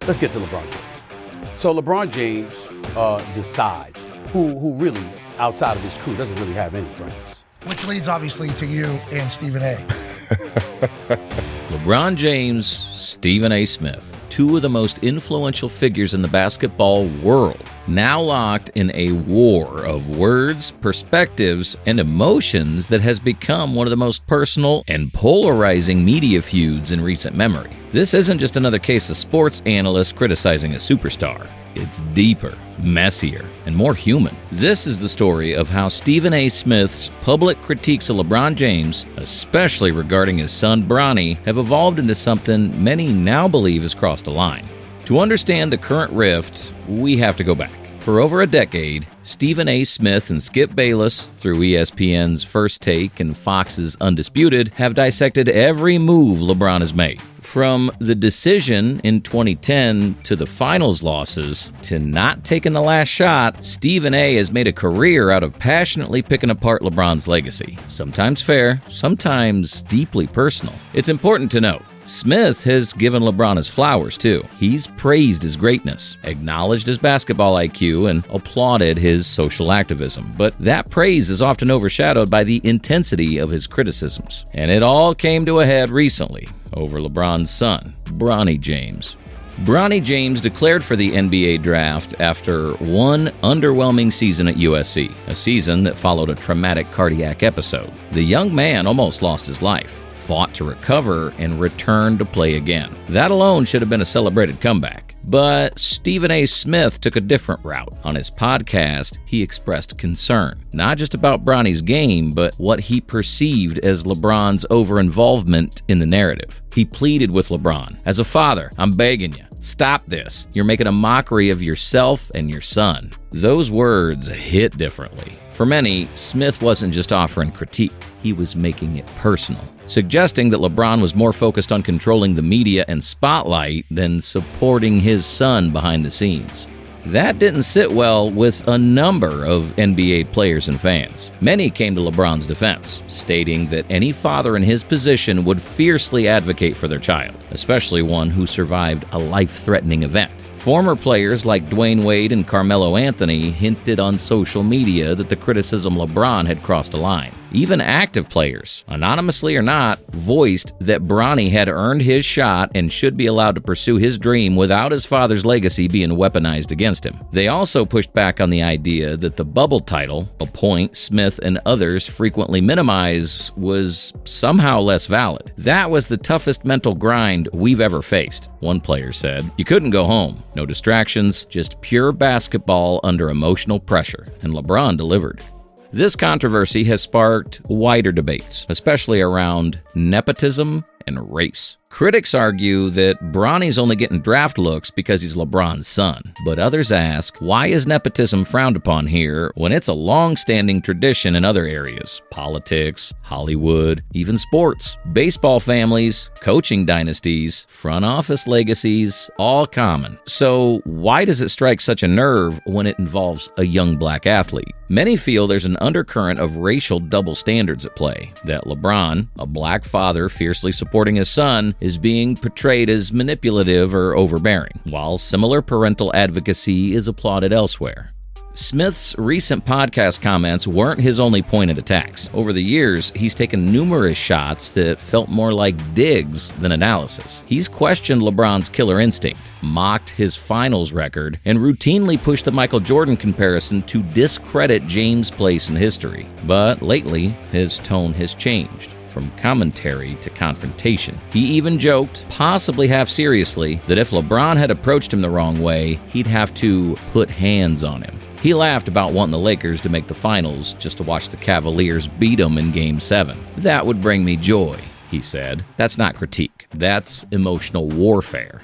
let's get to LeBron James. So LeBron James decides who really, outside of his crew, doesn't really have any friends. Which leads, obviously, to you and Stephen A. LeBron James, Stephen A. Smith, two of the most influential figures in the basketball world, now locked in a war of words, perspectives, and emotions that has become one of the most personal and polarizing media feuds in recent memory. This isn't just another case of sports analysts criticizing a superstar. It's deeper, messier, and more human. This is the story of how Stephen A. Smith's public critiques of LeBron James, especially regarding his son Bronny, have evolved into something many now believe has crossed a line. To understand the current rift, we have to go back. For over a decade, Stephen A. Smith and Skip Bayless, through ESPN's First Take and Fox's Undisputed, have dissected every move LeBron has made. From the decision in 2010 to the finals losses to not taking the last shot, Stephen A. has made a career out of passionately picking apart LeBron's legacy. Sometimes fair, sometimes deeply personal. It's important to note, Smith has given LeBron his flowers, too. He's praised his greatness, acknowledged his basketball IQ, and applauded his social activism. But that praise is often overshadowed by the intensity of his criticisms. And it all came to a head recently over LeBron's son, Bronny James. Bronny James declared for the NBA draft after one underwhelming season at USC, a season that followed a traumatic cardiac episode. The young man almost lost his life, fought to recover, and returned to play again. That alone should have been a celebrated comeback. But Stephen A. Smith took a different route. On his podcast, he expressed concern, not just about Bronny's game, but what he perceived as LeBron's over-involvement in the narrative. He pleaded with LeBron, "As a father, I'm begging you, stop this. You're making a mockery of yourself and your son." Those words hit differently. For many, Smith wasn't just offering critique, he was making it personal, suggesting that LeBron was more focused on controlling the media and spotlight than supporting his son behind the scenes. That didn't sit well with a number of NBA players and fans. Many came to LeBron's defense, stating that any father in his position would fiercely advocate for their child, especially one who survived a life-threatening event. Former players like Dwayne Wade and Carmelo Anthony hinted on social media that the criticism LeBron had crossed a line. Even active players, anonymously or not, voiced that Bronny had earned his shot and should be allowed to pursue his dream without his father's legacy being weaponized against him. They also pushed back on the idea that the bubble title, a point Smith and others frequently minimize, was somehow less valid. That was the toughest mental grind we've ever faced, one player said. You couldn't go home. No distractions, just pure basketball under emotional pressure, and LeBron delivered. This controversy has sparked wider debates, especially around nepotism and race. Critics argue that Bronny's only getting draft looks because he's LeBron's son. But others ask, why is nepotism frowned upon here when it's a long-standing tradition in other areas? Politics, Hollywood, even sports. Baseball families, coaching dynasties, front office legacies, all common. So why does it strike such a nerve when it involves a young black athlete? Many feel there's an undercurrent of racial double standards at play, that LeBron, a black father fiercely supporting his son, is being portrayed as manipulative or overbearing, while similar parental advocacy is applauded elsewhere. Smith's recent podcast comments weren't his only pointed attacks. Over the years, he's taken numerous shots that felt more like digs than analysis. He's questioned LeBron's killer instinct, mocked his finals record, and routinely pushed the Michael Jordan comparison to discredit James' place in history. But lately, his tone has changed, from commentary to confrontation. He even joked, possibly half seriously, that if LeBron had approached him the wrong way, he'd have to put hands on him. He laughed about wanting the Lakers to make the finals just to watch the Cavaliers beat them in Game 7. "That would bring me joy," he said. That's not critique. That's emotional warfare.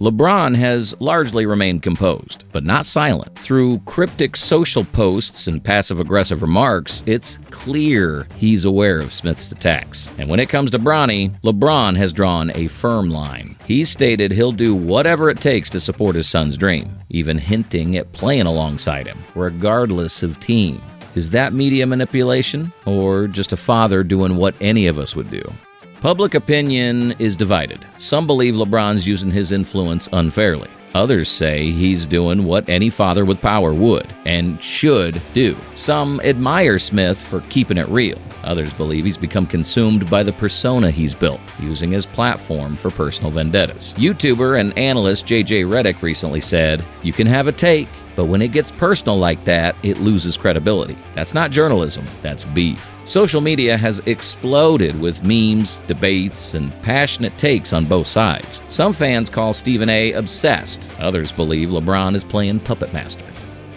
LeBron has largely remained composed, but not silent. Through cryptic social posts and passive-aggressive remarks, it's clear he's aware of Smith's attacks. And when it comes to Bronny, LeBron has drawn a firm line. He's stated he'll do whatever it takes to support his son's dream, even hinting at playing alongside him, regardless of team. Is that media manipulation, or just a father doing what any of us would do? Public opinion is divided. Some believe LeBron's using his influence unfairly. Others say he's doing what any father with power would and should do. Some admire Smith for keeping it real. Others believe he's become consumed by the persona he's built, using his platform for personal vendettas. YouTuber and analyst JJ Redick recently said, "You can have a take, but when it gets personal like that, it loses credibility. That's not journalism, that's beef." Social media has exploded with memes, debates, and passionate takes on both sides. Some fans call Stephen A. obsessed. Others believe LeBron is playing puppet master.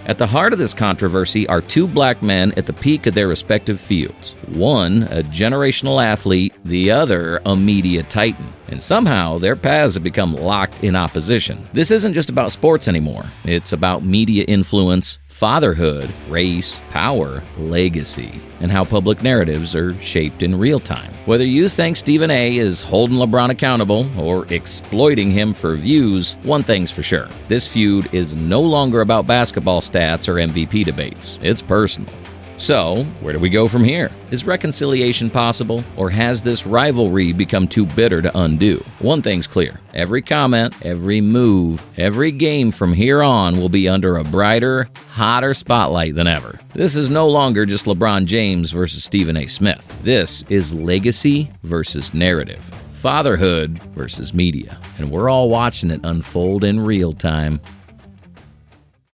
At the heart of this controversy are two black men at the peak of their respective fields. One, a generational athlete, the other, a media titan. And somehow, their paths have become locked in opposition. This isn't just about sports anymore. It's about media influence, fatherhood, race, power, legacy, and how public narratives are shaped in real time. Whether you think Stephen A. is holding LeBron accountable or exploiting him for views, one thing's for sure. This feud is no longer about basketball stats or MVP debates. It's personal. So, where do we go from here? Is reconciliation possible, or has this rivalry become too bitter to undo? One thing's clear. Every comment, every move, every game from here on will be under a brighter, hotter spotlight than ever. This is no longer just LeBron James versus Stephen A. Smith. This is legacy versus narrative. Fatherhood versus media. And we're all watching it unfold in real time.